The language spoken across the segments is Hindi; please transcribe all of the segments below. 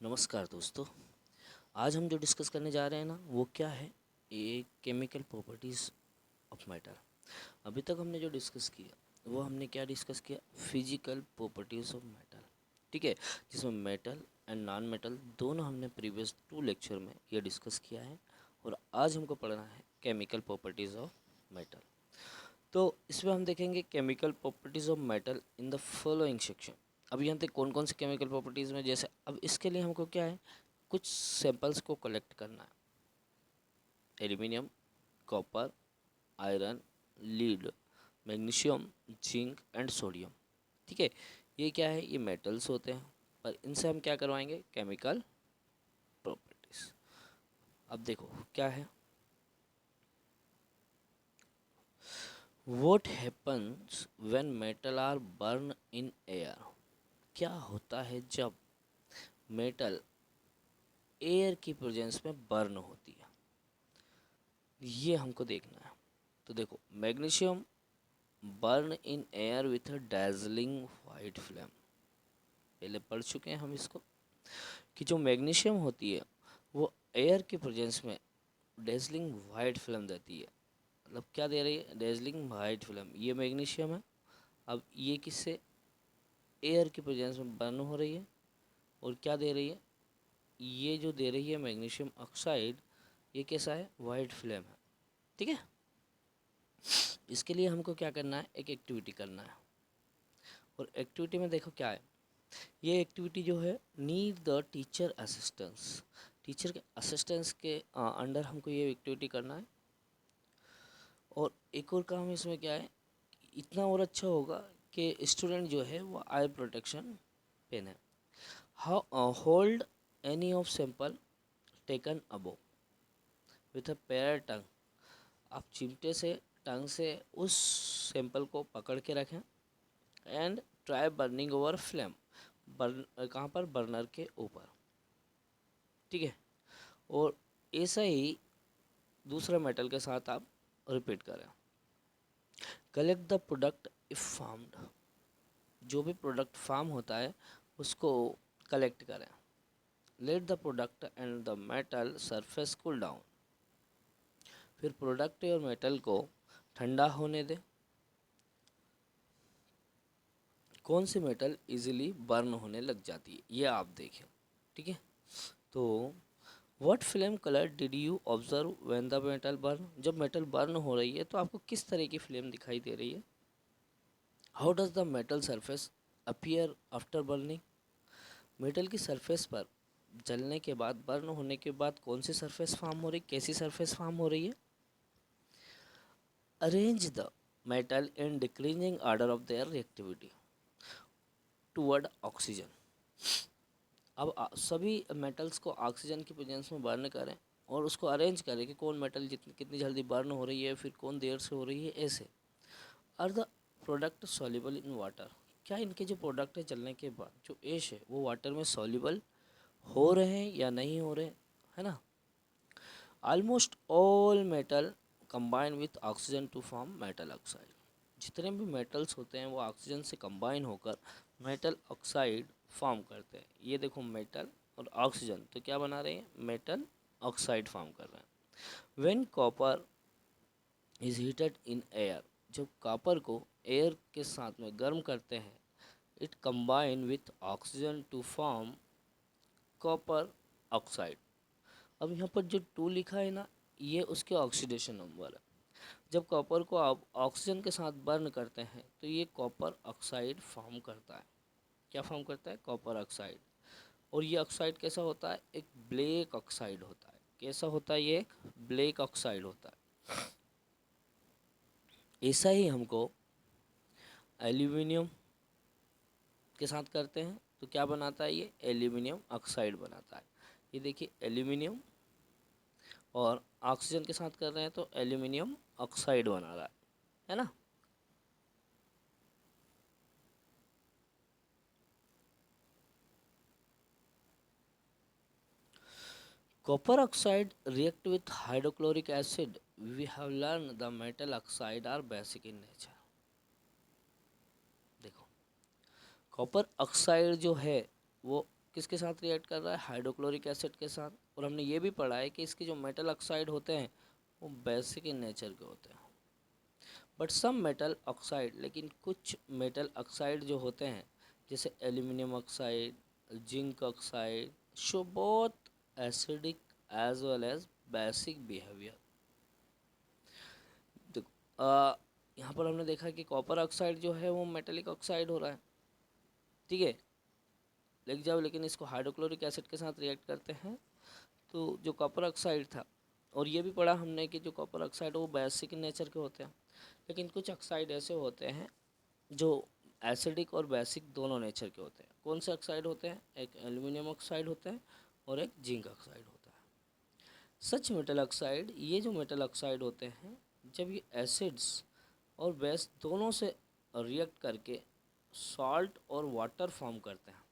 नमस्कार दोस्तों। आज हम जो डिस्कस करने जा रहे हैं ना वो क्या है, ये केमिकल प्रॉपर्टीज़ ऑफ मेटल। अभी तक हमने जो डिस्कस किया वो हमने क्या डिस्कस किया, फिजिकल प्रॉपर्टीज़ ऑफ मेटल। ठीक है, जिसमें मेटल एंड नॉन मेटल दोनों हमने प्रीवियस 2 लेक्चर में ये डिस्कस किया है। और आज हमको पढ़ना है केमिकल प्रॉपर्टीज़ ऑफ मेटल। तो इसमें हम देखेंगे chemical properties of metal in the following section. अब यहाँ पे कौन कौन सी केमिकल प्रॉपर्टीज़ में, जैसे अब इसके लिए हमको क्या है, कुछ सैंपल्स को कलेक्ट करना है। Aluminium, copper, iron, lead, magnesium, zinc and sodium. ठीक है, ये क्या है, ये मेटल्स होते हैं, पर इनसे हम क्या करवाएंगे, केमिकल प्रॉपर्टीज। अब देखो क्या है, what happens when metal are burn in air. क्या होता है जब मेटल एयर की प्रेजेंस में बर्न होती है, ये हमको देखना है। तो देखो, magnesium burn in air with a dazzling white flame. पहले पढ़ चुके हैं हम इसको कि जो मैग्नीशियम होती है वो एयर के प्रेजेंस में डेजलिंग वाइट फ्लेम देती है। मतलब क्या दे रही है, डेजलिंग वाइट फ्लेम। ये मैग्नीशियम है, अब ये किससे, एयर की प्रेजेंस में बर्न हो रही है। और क्या दे रही है, ये जो दे रही है मैग्नीशियम ऑक्साइड, ये कैसा है, वाइट फ्लेम है। ठीक है, इसके लिए हमको क्या करना है, एक एक्टिविटी करना है। और एक्टिविटी में देखो क्या है, ये एक्टिविटी जो है, need the teacher assistance. Teacher के असिस्टेंस के अंडर हमको ये एक्टिविटी करना है। और एक और काम इसमें क्या है, इतना और अच्छा होगा कि स्टूडेंट जो है वो आई प्रोटेक्शन पहने। How hold any of sample taken above with a pair tong. आप चिमटे से, टंग से उस सैंपल को पकड़ के रखें। And try burning over flame, burn कहाँ पर, बर्नर के ऊपर। ठीक है, और ऐसा ही दूसरा मेटल के साथ आप रिपीट करें। Collect the product if farmed, जो भी प्रोडक्ट फार्म होता है उसको कलेक्ट करें। Let the product and the metal surface cool down, फिर प्रोडक्ट और मेटल को ठंडा होने दें। कौन सी मेटल इजीली बर्न होने लग जाती है ये आप देखें। ठीक है, तो what flame colour did you observe when the metal burn. जब मेटल बर्न हो रही है तो आपको किस तरह की फ्लेम दिखाई दे रही है। How does the metal surface appear after burning. Metal की सरफेस पर जलने के बाद, बर्न होने के बाद कौन सी सरफेस फॉर्म हो रही, कैसी सरफेस फॉर्म हो रही है। Arrange the metal in decreasing order of their reactivity toward oxygen. अब सभी मेटल्स को ऑक्सीजन की प्रेजेंस में बर्न करें और उसको अरेंज करें कि कौन मेटल जितनी कितनी जल्दी बर्न हो रही है, फिर कौन देर से हो रही है, ऐसे। Are the product soluble in water. क्या इनके जो प्रोडक्ट है चलने के बाद जो ऐश है वो वाटर में सॉल्युबल हो रहे हैं या नहीं हो रहे, है ना। Almost all metal combine with oxygen to form metal oxide. जितने भी मेटल्स होते हैं वो ऑक्सीजन से कंबाइन होकर मेटल ऑक्साइड फॉर्म करते हैं। ये देखो, मेटल और ऑक्सीजन तो क्या बना रहे हैं, मेटल ऑक्साइड फॉर्म कर रहे हैं। When copper is heated in air, जब कॉपर को एयर के साथ में गर्म करते हैं, it combine with oxygen to form copper oxide. अब यहाँ पर जो 2 लिखा है ना, ये उसके ऑक्सीडेशन नंबर है। जब कॉपर को आप ऑक्सीजन के साथ बर्न करते हैं तो ये कॉपर ऑक्साइड फॉर्म करता है। क्या फॉर्म करता है, कॉपर ऑक्साइड। और ये ऑक्साइड कैसा होता है, एक ब्लैक ऑक्साइड होता है। कैसा होता है, ये एक ब्लैक ऑक्साइड होता है। ऐसा ही हमको एल्यूमिनियम के साथ करते हैं तो क्या बनाता है, ये एल्यूमिनियम ऑक्साइड बनाता है। ये देखिए, एल्यूमिनियम और ऑक्सीजन के साथ कर रहे हैं तो एल्यूमिनियम ऑक्साइड बना रहा है ना। Copper oxide react with hydrochloric acid. We have learned the metal oxide are basic in nature. देखो, कॉपर ऑक्साइड जो है वो किसके साथ रिएक्ट कर रहा है, हाइड्रोक्लोरिक एसिड के साथ। और हमने ये भी पढ़ा है कि इसके जो मेटल ऑक्साइड होते हैं वो बेसिक इन नेचर के होते हैं। बट सम मेटल ऑक्साइड, लेकिन कुछ मेटल ऑक्साइड जो होते हैं जैसे aluminium oxide, zinc oxide, show both acidic as well as basic behaviour. देखो यहाँ पर हमने देखा कि कॉपर ऑक्साइड जो है वो मेटेलिक ऑक्साइड हो रहा है, ठीक है, लेकिन इसको हाइड्रोक्लोरिक एसिड के साथ रिएक्ट करते हैं तो जो कॉपर ऑक्साइड था, और ये भी पढ़ा हमने कि जो कॉपर ऑक्साइड वो बेसिक नेचर के होते हैं। लेकिन कुछ ऑक्साइड ऐसे होते हैं जो एसिडिक और बेसिक दोनों नेचर के होते हैं। कौन से ऑक्साइड होते हैं, एक एल्यूमिनियम ऑक्साइड होता है और एक जिंक ऑक्साइड होता है। सच मेटल ऑक्साइड, ये जो मेटल ऑक्साइड होते हैं जब ये एसिड्स और बेस दोनों से रिएक्ट करके सॉल्ट और वाटर फॉर्म करते हैं,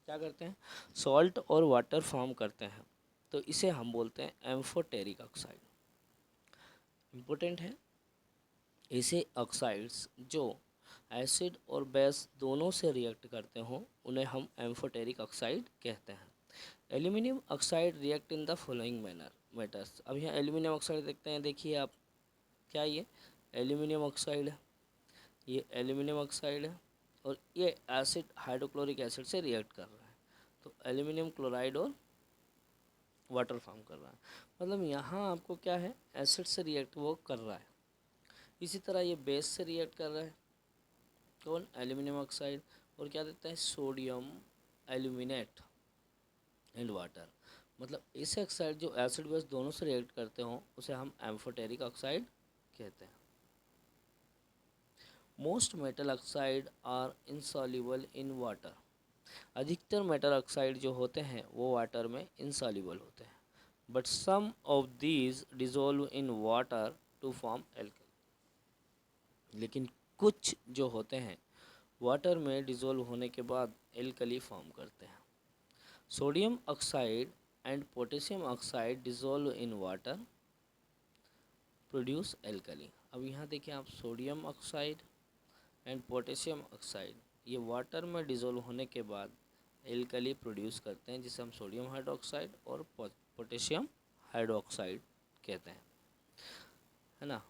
क्या करते हैं, सॉल्ट और वाटर फॉर्म करते हैं, तो इसे हम बोलते हैं एम्फोटेरिक ऑक्साइड। इम्पोर्टेंट है, ऐसे ऑक्साइड्स जो एसिड और बेस दोनों से रिएक्ट करते हों उन्हें हम एम्फोटेरिक ऑक्साइड कहते हैं। Aluminium oxide react in the following matters. अब यहाँ एल्यूमिनियम ऑक्साइड देखते हैं, देखिए आप, क्या ये एल्यूमिनियम ऑक्साइड है, ये एल्यूमिनियम ऑक्साइड है और ये एसिड हाइड्रोक्लोरिक एसिड से रिएक्ट कर रहा है, तो एल्यूमिनियम क्लोराइड और वाटर फॉर्म कर रहा है। मतलब यहाँ आपको क्या है, एसिड से रिएक्ट वो कर रहा है। इसी तरह ये बेस से रिएक्ट कर रहा है, कौन, एल्यूमिनियम ऑक्साइड, और क्या देता है, सोडियम एल्यूमिनेट एंड वाटर। मतलब ऐसे ऑक्साइड जो एसिड बेस दोनों से रिएक्ट करते हों उसे हम एम्फोटेरिक ऑक्साइड कहते हैं। Most metal oxide are insoluble in water. अधिकतर मेटल ऑक्साइड जो होते हैं वो वाटर में इनसॉल्युबल होते हैं। But some of these dissolve in water to form alkali. लेकिन कुछ जो होते हैं वाटर में डिजोल्व होने के बाद एल्कली फॉर्म करते हैं। Sodium oxide and potassium oxide dissolve in water produce alkali. अब यहाँ देखिए आप, sodium oxide and potassium oxide ये वाटर में डिजोल्व होने के बाद एल्कली प्रोड्यूस करते हैं, जिसे हम सोडियम हाइड्रोक्साइड और पोटेशियम हाइड्रोक्साइड कहते हैं, है ना।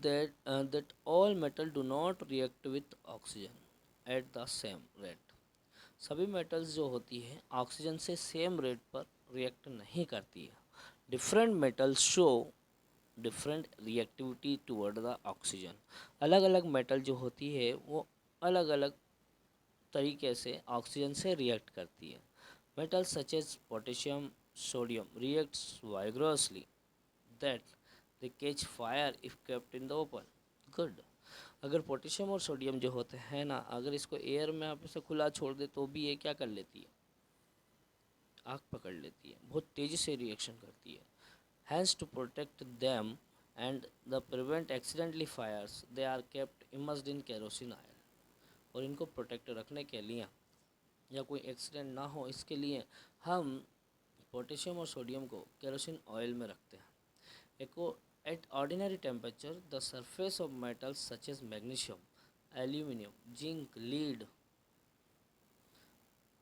That all metal do not react with oxygen at the same rate। सभी मेटल्स जो होती है ऑक्सीजन से सेम रेट पर रिएक्ट नहीं करती है। Different metals show different reactivity toward the oxygen. अलग अलग मेटल जो होती है वो अलग अलग तरीके से ऑक्सीजन से रिएक्ट करती है। Metal such as potassium, sodium reacts vigorously that they catch fire if kept in the open. Good. अगर पोटेशियम और सोडियम जो होते हैं ना, अगर इसको एयर में आप इसे खुला छोड़ दे तो भी ये क्या कर लेती है, आग पकड़ लेती है, बहुत तेज़ी से रिएक्शन करती है। Hence to protect them and the prevent accidentally fires they are kept immersed in kerosene oil. और इनको प्रोटेक्ट रखने के लिए या कोई एक्सीडेंट ना हो इसके लिए हम पोटेशियम और सोडियम को केरोसिन ऑयल में रखते हैं। एको at ordinary temperature the surface of metals such as magnesium, aluminium, zinc, lead.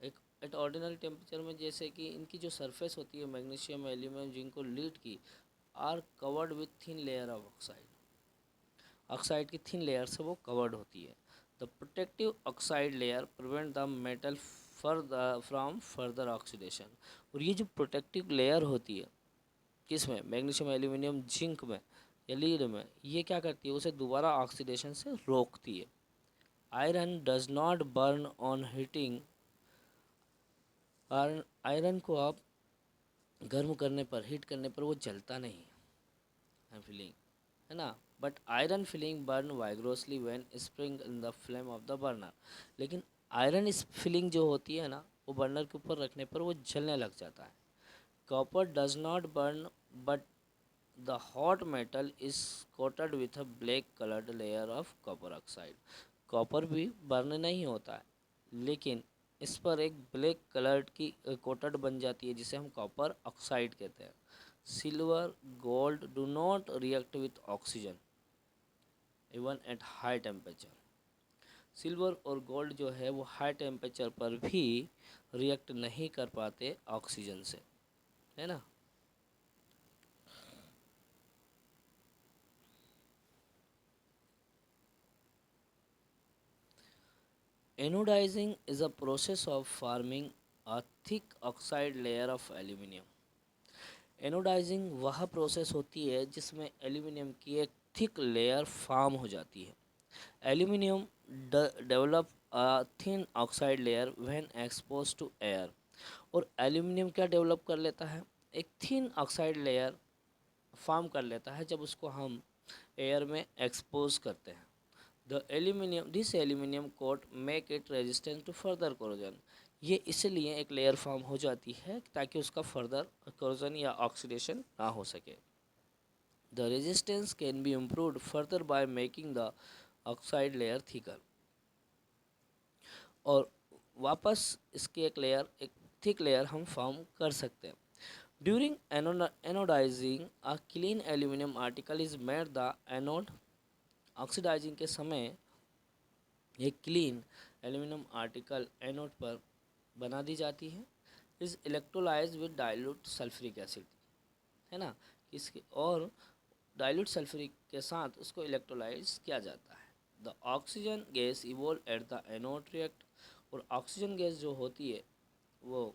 एक एट ऑर्डिनरी टेम्परेचर में जैसे कि इनकी जो सरफेस होती है मैग्नीशियम, एल्यूमिनियम, जिंक और लीड की, are covered with thin layer of oxide. Oxide की थिन लेयर से वो कवर्ड होती है। The protective oxide layer prevent the metal from further oxidation. और ये जो प्रोटेक्टिव लेयर होती है किसमें, मैग्नीशियम, एल्यूमिनियम, जिंक में या लीड में, ये क्या करती है, उसे दोबारा ऑक्सीडेशन से रोकती है। Iron does not burn on heating. Iron को आप गर्म करने पर, हीट करने पर वो जलता नहीं है, फीलिंग, है ना। But iron filing burn vigorously when spring in the flame of the burner. लेकिन आयरन इस फिलिंग जो होती है ना, वो बर्नर के ऊपर रखने पर वो जलने लग जाता है। Copper does not burn but the hot metal is coated with a black coloured layer of copper oxide. Copper भी बर्न नहीं होता है, लेकिन इस पर एक ब्लैक कलर की कोटेड बन जाती है जिसे हम कॉपर ऑक्साइड कहते हैं। Silver gold do not react with oxygen even at high temperature. Silver और गोल्ड जो है वो हाई टेम्परेचर पर भी रिएक्ट नहीं कर पाते ऑक्सीजन से, है ना। Anodizing is a process of forming a thick oxide layer of aluminium. Anodizing वह प्रोसेस होती है जिसमें एल्यूमिनियम की एक थिक लेयर फॉर्म हो जाती है। Aluminium develop a thin oxide layer when expose to air. और एल्यूमिनियम क्या डेवलप कर लेता है, एक थिन ऑक्साइड लेयर फॉर्म कर लेता है जब उसको हम एयर में एक्सपोज करते हैं। This aluminium coat make it resistant to further corrosion. ये इसलिए एक लेयर फॉर्म हो जाती है ताकि उसका फर्दर कोरोजन या ऑक्सीडेशन ना हो सके। The resistance can be improved further by making the oxide layer thicker. और वापस इसकी एक थिक लेयर हम फॉर्म कर सकते हैं। During anodizing a clean aluminium article is made the anode. Oxidizing के समय एक क्लीन एल्यूमिनियम आर्टिकल एनोड पर बना दी जाती है। Is electrolyse with dilute sulphuric acid, है ना। इसके और डाइल्यूट सल्फ्यूरिक के साथ उसको इलेक्ट्रोलाइज किया जाता है। The oxygen gas evolve at the anode react. और ऑक्सीजन गैस जो होती है वो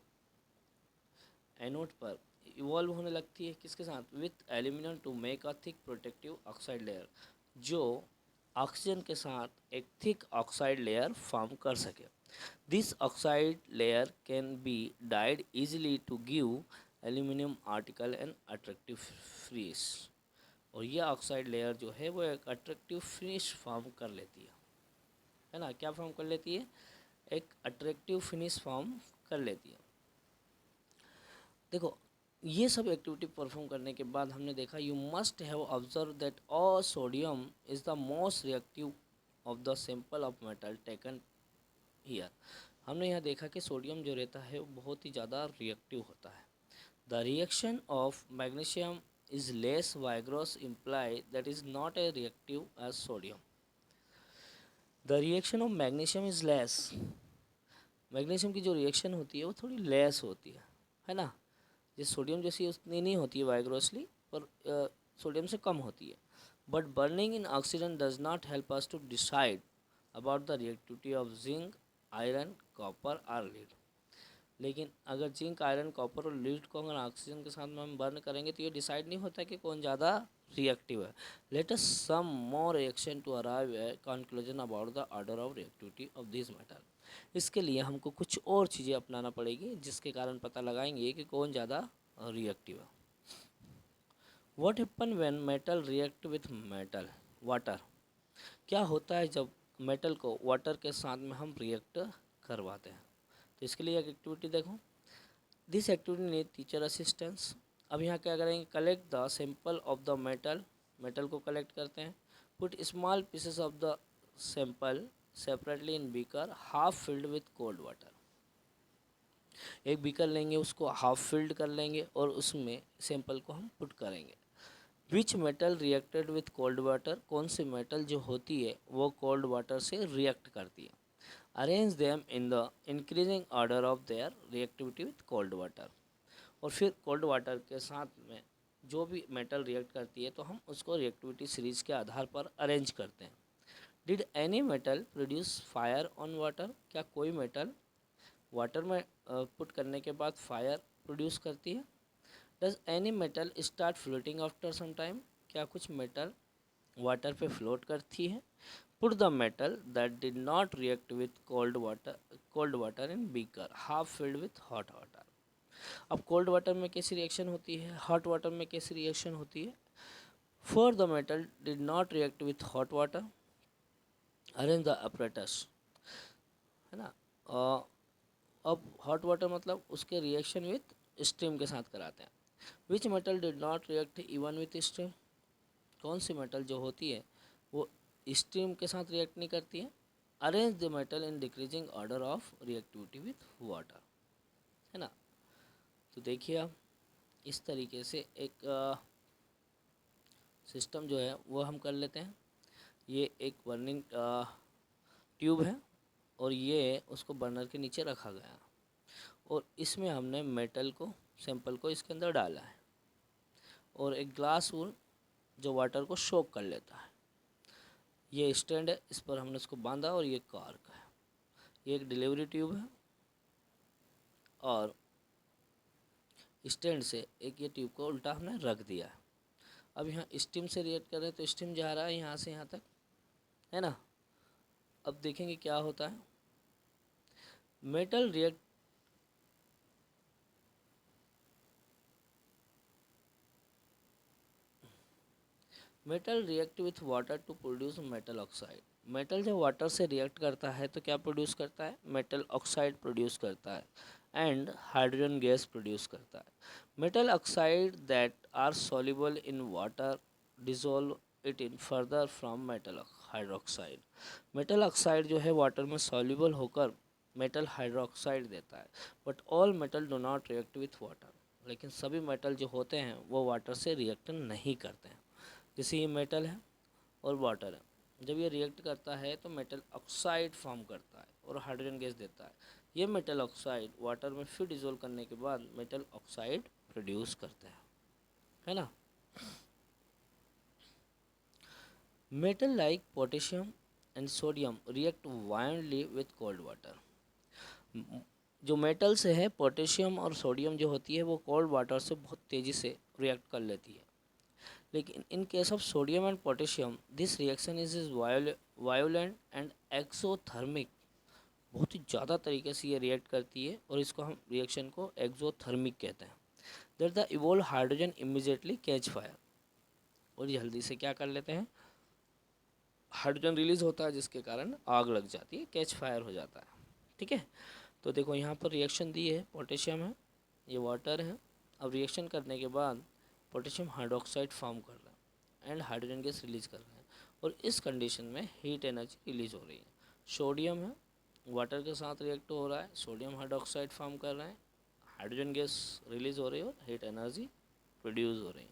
एनोड पर इवॉल्व होने लगती है किसके साथ, with aluminium to make a thick protective oxide layer, जो ऑक्सीजन के साथ एक थिक ऑक्साइड लेयर फॉर्म कर सके। This oxide layer can be dyed easily to give aluminium article an attractive finish. और यह ऑक्साइड लेयर जो है वो एक अट्रैक्टिव फिनिश फॉर्म कर लेती है ना। क्या फॉर्म कर लेती है, एक अट्रैक्टिव फिनिश फॉर्म कर लेती है। देखो, ये सब एक्टिविटी परफॉर्म करने के बाद हमने देखा you must have observe that all sodium is the most reactive of the sample of metal taken here. हमने यहाँ देखा कि सोडियम जो रहता है वो बहुत ही ज़्यादा रिएक्टिव होता है। The reaction of magnesium is less vigorous imply that is not a reactive as sodium. The reaction of magnesium is less. Magnesium की जो रिएक्शन होती है वो थोड़ी लेस होती है ना। ये सोडियम जैसी उतनी नहीं होती है वाइग्रोसली, पर सोडियम से कम होती है। But burning in oxygen does not help us to decide about the reactivity of zinc iron copper और लीड। लेकिन अगर जिंक आयरन कॉपर और लीड को अगर ऑक्सीजन के साथ में हम बर्न करेंगे तो ये डिसाइड नहीं होता कि कौन ज़्यादा रिएक्टिव है। Let us some more reaction to arrive a conclusion about the order of reactivity of this metal. इसके लिए हमको कुछ और चीज़ें अपनाना पड़ेगी जिसके कारण पता लगाएंगे कि कौन ज़्यादा रिएक्टिव है। What happen when metal react with metal water. क्या होता है जब मेटल को वाटर के साथ में हम रिएक्ट करवाते हैं। तो इसके लिए एक एक्टिविटी देखो, this activity need teacher assistance. अब यहाँ क्या करेंगे, collect the sample of the metal. Metal को कलेक्ट करते हैं। Put small pieces of the sample separately in beaker half filled with cold water. एक बीकर लेंगे, उसको हाफ फिल्ड कर लेंगे और उसमें सैंपल को हम पुट करेंगे। Which metal reacted with cold water, कौन सी मेटल जो होती है वो कोल्ड वाटर से रिएक्ट करती है। Arrange them in the increasing order of their reactivity with cold water. और फिर कोल्ड वाटर के साथ में जो भी मेटल रिएक्ट करती है तो हम उसको रिएक्टिविटी सीरीज के आधार पर अरेंज करते हैं। Did any metal produce fire on water, क्या कोई मेटल वाटर में पुट करने के बाद फायर प्रोड्यूस करती है। Does any metal start floating after some time, क्या कुछ मेटल वाटर पे फ्लोट करती है। Put the metal that did not react with cold water in beaker half filled with hot water. अब कोल्ड वाटर में कैसी रिएक्शन होती है, हॉट वाटर में कैसी रिएक्शन होती है। For the metal did not react with hot water arrange the apparatus, है ना। अब हॉट वाटर मतलब उसके रिएक्शन विथ स्टीम के साथ कराते हैं। Which metal did not react even with steam, कौन सी मेटल जो होती है वो स्टीम के साथ रिएक्ट नहीं करती है, arrange the metal in decreasing order of reactivity with water, है ना। तो देखिए आप इस तरीके से एक सिस्टम जो है वो हम कर लेते हैं। ये एक बर्निंग ट्यूब है और ये उसको बर्नर के नीचे रखा गया और इसमें हमने मेटल को सैंपल को इसके अंदर डाला है और एक ग्लास वूल जो वाटर को सोक कर लेता है। ये स्टैंड है, इस पर हमने इसको बांधा और ये कॉर्क है। ये एक डिलीवरी ट्यूब है और स्टैंड से एक ये ट्यूब को उल्टा हमने रख दिया है। अब यहाँ स्टीम से रिएक्ट कर रहे हैं तो स्टीम जा रहा है यहाँ से यहाँ तक, है ना। अब देखेंगे क्या होता है। Metal react metal react with water to produce metal oxide. Metal जब वाटर से रिएक्ट करता है तो क्या प्रोड्यूस करता है, मेटल ऑक्साइड प्रोड्यूस करता है एंड हाइड्रोजन गैस प्रोड्यूस करता है। Metal oxide that are soluble in water dissolve it in further from metal hydroxide. Metal oxide जो है वाटर में सॉल्युबल होकर मेटल हाइड्रोक्साइड देता है। But all metal do not react with water, लेकिन सभी मेटल जो होते हैं वो वाटर से रिएक्ट नहीं करते हैं। जैसे ये मेटल है और वाटर है, जब ये रिएक्ट करता है तो मेटल ऑक्साइड फॉर्म करता है और हाइड्रोजन गैस देता है। ये मेटल ऑक्साइड वाटर में फिर डिजोल्व करने के बाद मेटल ऑक्साइड प्रोड्यूस करते हैं, है ना। Metal like potassium and sodium react violently with cold water. जो मेटल से है पोटेशियम और सोडियम जो होती है वो कोल्ड वाटर से बहुत तेज़ी से रिएक्ट कर लेती है। लेकिन in case of sodium and potassium this reaction is violent and exothermic. बहुत ही ज़्यादा तरीके से ये रिएक्ट करती है और इसको हम रिएक्शन को एक्सोथर्मिक कहते हैं। That the evolve hydrogen immediately catch fire, और जल्दी से क्या कर लेते हैं, हाइड्रोजन रिलीज होता है जिसके कारण आग लग जाती है, कैच फायर हो जाता है। ठीक है, तो देखो यहाँ पर रिएक्शन दी है, पोटेशियम है, ये वाटर है। अब रिएक्शन करने के बाद पोटेशियम हाइड्रोक्साइड फॉर्म कर रहा है एंड हाइड्रोजन गैस रिलीज कर रहा है और इस कंडीशन में हीट एनर्जी रिलीज हो रही है। सोडियम है, वाटर के साथ रिएक्ट हो रहा है, सोडियम हाइड्रोक्साइड फॉर्म कर रहे हैं, हाइड्रोजन गैस रिलीज हो रही है और हीट एनर्जी प्रोड्यूस हो रही है।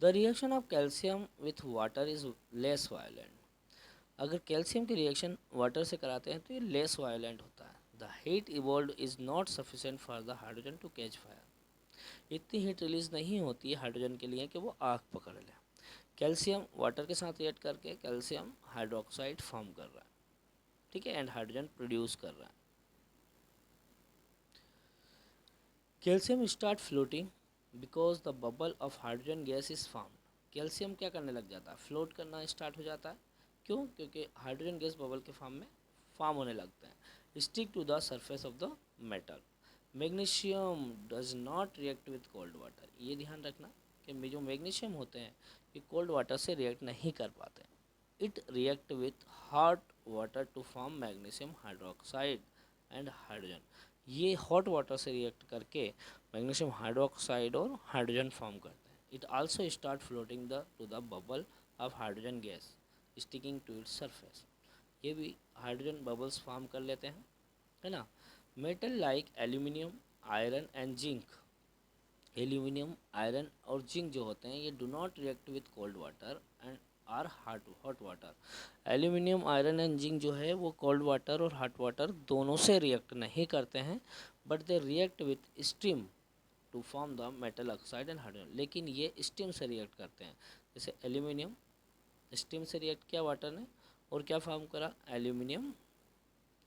The reaction of calcium with water is less violent. अगर कैल्शियम की रिएक्शन वाटर से कराते हैं तो ये लेस वायलेंट होता है। The heat evolve is not sufficient for the hydrogen to catch fire. इतनी हीट रिलीज नहीं होती है हाइड्रोजन के लिए कि वो आग पकड़ ले। कैल्शियम वाटर के साथ रिएक्ट करके कैल्शियम हाइड्रोक्साइड फॉर्म कर रहा है, ठीक है, एंड हाइड्रोजन प्रोड्यूस कर रहा है। Calcium start floating because the bubble of hydrogen gas is form. Calcium क्या करने लग जाता है, फ्लोट करना स्टार्ट हो जाता है। क्यों, क्योंकि हाइड्रोजन गैस बबल के फॉर्म में फॉर्म होने लगता है। Stick to the surface of the metal. Magnesium does not react with cold water. ये ध्यान रखना कि जो मैग्नीशियम होते हैं ये कोल्ड वाटर से रिएक्ट नहीं कर पाते। It react with hot water to form magnesium hydroxide and hydrogen. ये हॉट वाटर से रिएक्ट करके मैग्नीशियम हाइड्रोक्साइड और हाइड्रोजन फॉर्म करते हैं। It also start floating to the bubble of hydrogen gas sticking to its surface. ये भी हाइड्रोजन बबल्स फॉर्म कर लेते हैं, है ना। Metal like aluminium, iron and zinc. Aluminium, iron और जिंक जो होते हैं ये do not react with cold water and are hot water. Aluminium, iron and zinc जो है वो कोल्ड वाटर और हॉट वाटर दोनों से रिएक्ट नहीं करते हैं, but they react with steam to form the metal oxide and hydrogen. लेकिन ये स्टीम से रिएक्ट करते हैं। जैसे एल्यूमिनियम स्टीम से रिएक्ट किया वाटर ने और क्या फॉर्म करा, aluminium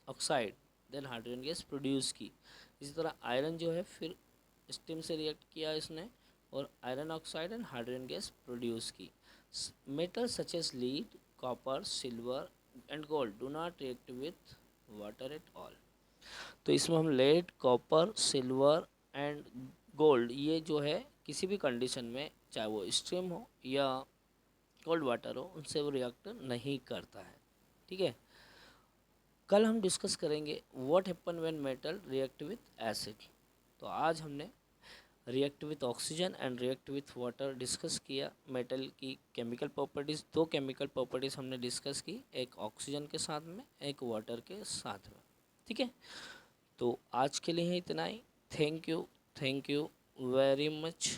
oxide, then hydrogen gas produce की। इसी तरह आयरन जो है फिर स्टीम से रिएक्ट किया इसने और iron oxide and hydrogen gas produce की। Metal such as lead, copper, silver and gold do not react with water at all. तो इसमें हम lead, copper, silver and gold ये जो है किसी भी कंडीशन में चाहे वो स्टीम हो या कोल्ड वाटर हो उनसे वो रिएक्ट नहीं करता है, ठीक है। कल हम डिस्कस करेंगे what happen when metal react with acid. तो आज हमने react with oxygen and react with water discuss किया। मेटल की केमिकल प्रॉपर्टीज़, दो केमिकल प्रॉपर्टीज़ हमने डिस्कस की, एक ऑक्सीजन के साथ में, एक वाटर के साथ में। ठीक है, तो आज के लिए इतना ही। Thank you very much.